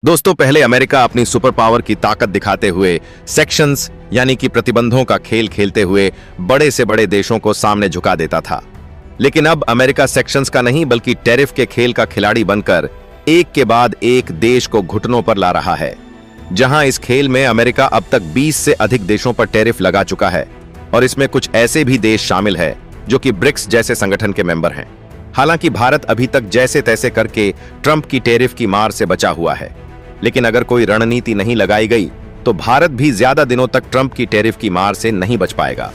दोस्तों, पहले अमेरिका अपनी सुपर पावर की ताकत दिखाते हुए सेक्शंस यानी कि प्रतिबंधों का खेल खेलते हुए बड़े से बड़े देशों को सामने झुका देता था। लेकिन अब अमेरिका सेक्शंस का नहीं बल्कि टैरिफ के खेल का खिलाड़ी बनकर एक के बाद एक देश को घुटनों पर ला रहा है। जहां इस खेल में अमेरिका अब तक 20 से अधिक देशों पर टैरिफ लगा चुका है और इसमें कुछ ऐसे भी देश शामिल है जो कि ब्रिक्स जैसे संगठन के मेंबर हैं। हालांकि भारत अभी तक जैसे तैसे करके ट्रंप की टैरिफ की मार से बचा हुआ है, लेकिन अगर कोई रणनीति नहीं लगाई गई तो भारत भी ज्यादा दिनों तक ट्रंप की टैरिफ की मार से नहीं बच पाएगा।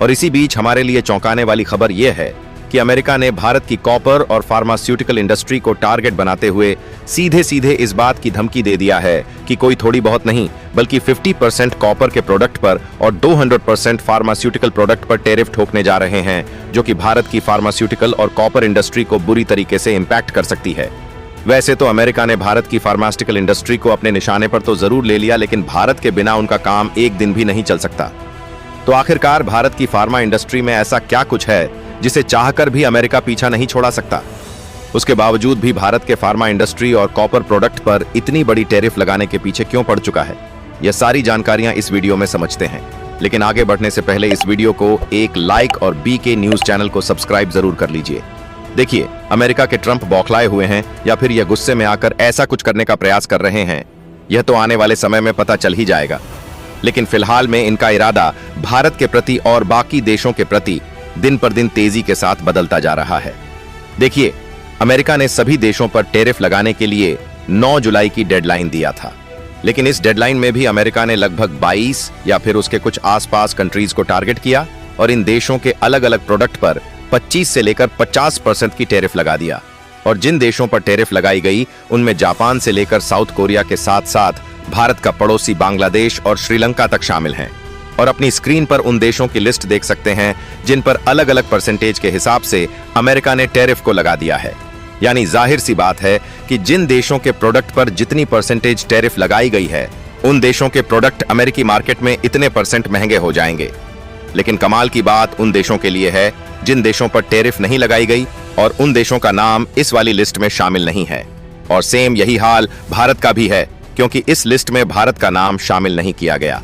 और इसी बीच हमारे लिए चौंकाने वाली खबर यह है कि अमेरिका ने भारत की कॉपर और फार्मास्यूटिकल इंडस्ट्री को टारगेट बनाते हुए सीधे सीधे इस बात की धमकी दे दिया है कि कोई थोड़ी बहुत नहीं बल्कि 50% कॉपर के प्रोडक्ट पर और 200% फार्मास्यूटिकल प्रोडक्ट पर टैरिफ ठोकने जा रहे हैं, जो कि भारत की फार्मास्यूटिकल और कॉपर इंडस्ट्री को बुरी तरीके से इंपैक्ट कर सकती है। वैसे तो अमेरिका ने भारत की फार्मास्यूटिकल इंडस्ट्री को अपने निशाने पर तो जरूर ले लिया, लेकिन भारत के बिना उनका काम एक दिन भी नहीं चल सकता। तो आखिरकार भारत की फार्मा इंडस्ट्री में ऐसा क्या कुछ है जिसे चाहकर भी अमेरिका पीछा नहीं छोड़ा सकता? उसके बावजूद भी भारत के फार्मा इंडस्ट्री और कॉपर प्रोडक्ट पर इतनी बड़ी टैरिफ लगाने के पीछे क्यों पड़ चुका है, यह सारी जानकारियां इस वीडियो में समझते हैं। लेकिन आगे बढ़ने से पहले इस वीडियो को एक लाइक और बीके न्यूज चैनल को सब्सक्राइब जरूर कर लीजिए। देखिए, अमेरिका के ट्रंप बौखलाए हुए हैं या फिर यह गुस्से में आकर ऐसा कुछ करने का प्रयास कर रहे हैं, यह तो आने वाले समय में पता चल ही जाएगा। लेकिन फिलहाल में इनका इरादा भारत के प्रति और बाकी देशों के प्रति दिन पर दिन तेजी के साथ बदलता जा रहा है। देखिए, अमेरिका ने सभी देशों पर टैरिफ लगाने के लिए 9 जुलाई की डेडलाइन दिया था, लेकिन इस डेडलाइन में भी अमेरिका ने लगभग 22 या फिर उसके कुछ आसपास कंट्रीज को टारगेट किया और इन देशों के अलग अलग प्रोडक्ट पर 25 से लेकर 50% की टैरिफ लगा दिया। और जिन देशों पर टैरिफ लगाई गई उनमें जापान से लेकर साउथ कोरिया के साथ साथ भारत का पड़ोसी बांग्लादेश और श्रीलंका तक शामिल हैं। और अपनी स्क्रीन पर उन देशों की लिस्ट देख सकते हैं जिन पर अलग अलग परसेंटेज के हिसाब से अमेरिका ने टैरिफ को लगा दिया है। यानी जाहिर सी बात है कि जिन देशों के प्रोडक्ट पर जितनी परसेंटेज टैरिफ लगाई गई है उन देशों के प्रोडक्ट अमेरिकी मार्केट में इतने % महंगे हो जाएंगे। लेकिन कमाल की बात उन देशों के लिए है जिन देशों पर टैरिफ नहीं लगाई गई और उन देशों का नाम इस वाली लिस्ट में शामिल नहीं है। और सेम यही हाल भारत का भी है, क्योंकि इस लिस्ट में भारत का नाम शामिल नहीं किया गया।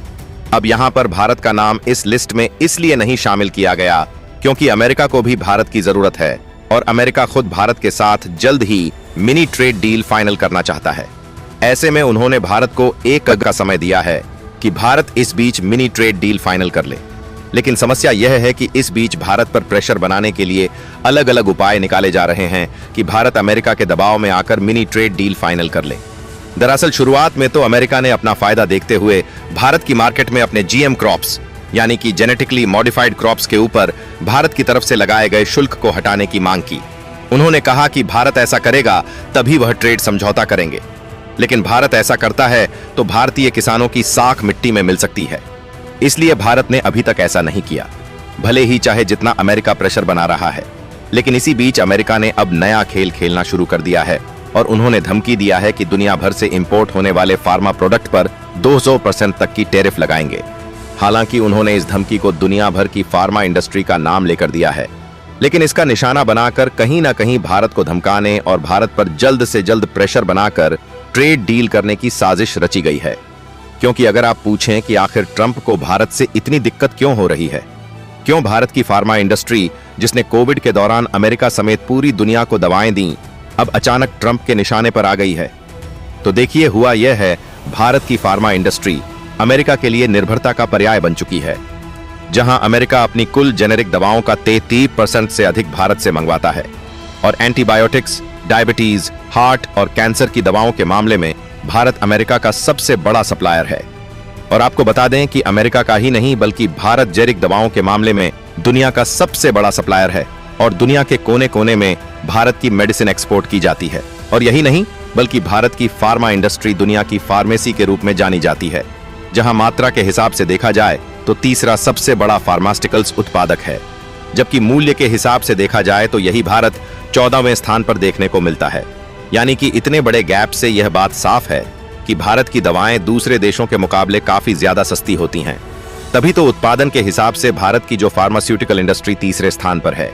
अब यहाँ पर भारत का नाम इस लिस्ट में इसलिए नहीं शामिल किया गया क्योंकि अमेरिका को भी भारत की जरूरत है और अमेरिका खुद भारत के साथ जल्द ही मिनी ट्रेड डील फाइनल करना चाहता है। ऐसे में उन्होंने भारत को एक का समय दिया है कि भारत इस बीच मिनी ट्रेड डील फाइनल कर ले। लेकिन समस्या यह है कि इस बीच भारत पर प्रेशर बनाने के लिए अलग अलग उपाय निकाले जा रहे हैं कि भारत अमेरिका के दबाव में आकर मिनी ट्रेड डील फाइनल कर ले। दरअसल शुरुआत में तो अमेरिका ने अपना फायदा देखते हुए भारत की मार्केट में अपने जीएम क्रॉप्स यानी कि जेनेटिकली मॉडिफाइड क्रॉप्स के ऊपर भारत की तरफ से लगाए गए शुल्क को हटाने की मांग की। उन्होंने कहा कि भारत ऐसा करेगा तभी वह ट्रेड समझौता करेंगे। लेकिन भारत ऐसा करता है तो भारतीय किसानों की साख मिट्टी में मिल सकती है, इसलिए भारत ने अभी तक ऐसा नहीं किया, भले ही चाहे जितना अमेरिका प्रेशर बना रहा है। लेकिन इसी बीच अमेरिका ने अब नया खेल खेलना शुरू कर दिया है और उन्होंने धमकी दिया है कि दुनिया भर से इंपोर्ट होने वाले फार्मा प्रोडक्ट पर 200% तक की टैरिफ लगाएंगे। हालांकि उन्होंने इस धमकी को दुनिया भर की फार्मा इंडस्ट्री का नाम लेकर दिया है, लेकिन इसका निशाना बनाकर कहीं ना कहीं भारत को धमकाने और भारत पर जल्द से जल्द प्रेशर बनाकर ट्रेड डील करने की साजिश रची गई है। क्योंकि अगर आप पूछें कि आखिर ट्रंप को भारत से इतनी दिक्कत क्यों हो रही है, क्यों भारत की फार्मा इंडस्ट्री जिसने कोविड के दौरान अमेरिका समेत पूरी दुनिया को दवाएं दी अब अचानक ट्रंप के निशाने पर आ गई है, तो देखिए हुआ यह है, भारत की फार्मा इंडस्ट्री अमेरिका के लिए निर्भरता का पर्याय बन चुकी है। जहां अमेरिका अपनी कुल जेनेरिक दवाओं का 33% से अधिक भारत से मंगवाता है और एंटीबायोटिक्स, डायबिटीज, हार्ट और कैंसर की दवाओं के मामले में भारत अमेरिका का सबसे बड़ा सप्लायर है। और आपको बता दें कि अमेरिका का ही नहीं बल्कि भारत जेनेरिक दवाओं के मामले में दुनिया का सबसे बड़ा सप्लायर है और दुनिया के कोने कोने में भारत की मेडिसिन एक्सपोर्ट की जाती है। और यही नहीं बल्कि भारत की फार्मा इंडस्ट्री दुनिया की फार्मेसी के रूप में जानी जाती है, जहां मात्रा के हिसाब से देखा जाए तो तीसरा सबसे बड़ा फार्मास्यूटिकल्स उत्पादक है, जबकि मूल्य के हिसाब से देखा जाए तो यही भारत 14वें स्थान पर देखने को मिलता है। यानी कि इतने बड़े गैप से यह बात साफ है कि भारत की दवाएं दूसरे देशों के मुकाबले काफी ज्यादा सस्ती होती हैं। तभी तो उत्पादन के हिसाब से भारत की जो फार्मास्यूटिकल इंडस्ट्री तीसरे स्थान पर है।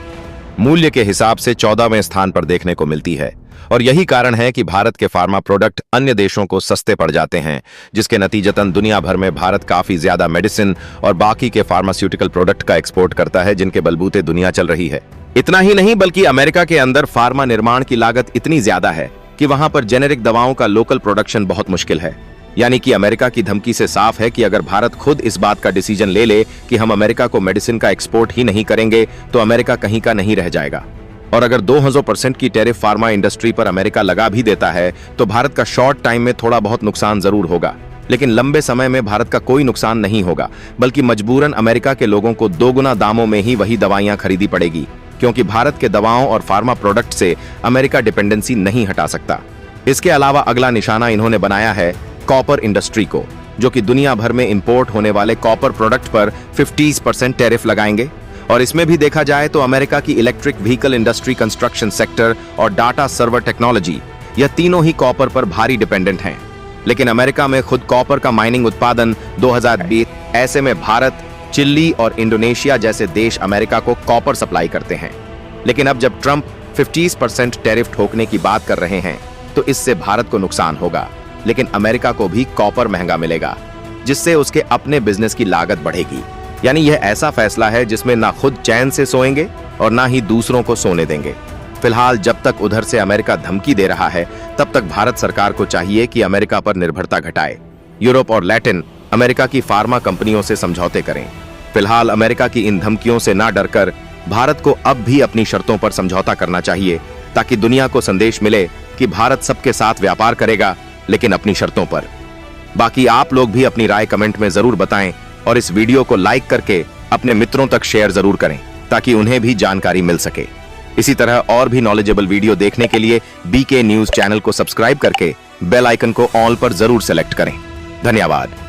मूल्य के हिसाब से 14वें स्थान पर देखने को मिलती है। और यही कारण है कि भारत के फार्मा प्रोडक्ट अन्य देशों को सस्ते पड़ जाते हैं, जिसके नतीजतन दुनिया भर में भारत काफी ज्यादा मेडिसिन और बाकी के फार्मास्यूटिकल प्रोडक्ट का एक्सपोर्ट करता है, जिनके बलबूते दुनिया चल रही है। इतना ही नहीं, बल्कि अमेरिका के अंदर फार्मा निर्माण की लागत इतनी ज्यादा है कि वहां पर जेनेरिक दवाओं का लोकल प्रोडक्शन बहुत मुश्किल है। यानी कि अमेरिका की धमकी से साफ है कि अगर भारत खुद इस बात का डिसीजन ले ले कि हम अमेरिका को मेडिसिन का एक्सपोर्ट ही नहीं करेंगे, तो अमेरिका कहीं का नहीं रह जाएगा। और अगर 200% की टैरिफ फार्मा इंडस्ट्री पर अमेरिका लगा भी देता है, तो भारत का शॉर्ट टाइम में थोड़ा बहुत नुकसान जरूर होगा, लेकिन लंबे समय में भारत का कोई नुकसान नहीं होगा, बल्कि मजबूरन अमेरिका के लोगों को दोगुना दामों में ही वही दवाइयां खरीदी पड़ेगी, क्योंकि भारत के दवाओं और फार्मा प्रोडक्ट से अमेरिका डिपेंडेंसी नहीं हटा सकता। इसके अलावा अगला निशाना इन्होंने बनाया है कॉपर इंडस्ट्री को, जो कि दुनिया भर में इंपोर्ट होने वाले कॉपर प्रोडक्ट पर 50% टैरिफ लगाएंगे। और इसमें भी देखा जाए तो अमेरिका की electric vehicle industry, construction sector और डाटा सर्वर टेक्नोलॉजी, यह तीनों ही कॉपर पर भारी डिपेंडेंट हैं। लेकिन अमेरिका में खुद कॉपर का माइनिंग उत्पादन 2020, ऐसे में भारत, चिली और इंडोनेशिया जैसे देश अमेरिका को कॉपर सप्लाई करते हैं। लेकिन अब जब ट्रंप 50% टैरिफ ठोकने की बात कर रहे हैं, तो इससे भारत को नुकसान होगा, लेकिन अमेरिका को भी कॉपर महंगा मिलेगा, जिससे उसके अपने बिजनेस की लागत बढ़ेगी। यानी यह ऐसा फैसला है जिसमें ना खुद चैन से सोएंगे और ना ही दूसरों को सोने देंगे। फिलहाल जब तक उधर से अमेरिका धमकी दे रहा है, तब तक भारत सरकार को चाहिए कि अमेरिका पर निर्भरता घटाए, यूरोप और लैटिन अमेरिका की फार्मा कंपनियों से समझौते करें। फिलहाल अमेरिका की इन धमकियों से ना डरकर भारत को अब भी अपनी शर्तों पर समझौता करना चाहिए, ताकि दुनिया को संदेश मिले कि भारत सबके साथ व्यापार करेगा, लेकिन अपनी शर्तों पर। बाकी आप लोग भी अपनी राय कमेंट में जरूर बताएं और इस वीडियो को लाइक करके अपने मित्रों तक शेयर जरूर करें, ताकि उन्हें भी जानकारी मिल सके। इसी तरह और भी नॉलेजेबल वीडियो देखने के लिए बीके न्यूज चैनल को सब्सक्राइब करके बेल आइकन को ऑल पर जरूर सेलेक्ट करें। धन्यवाद।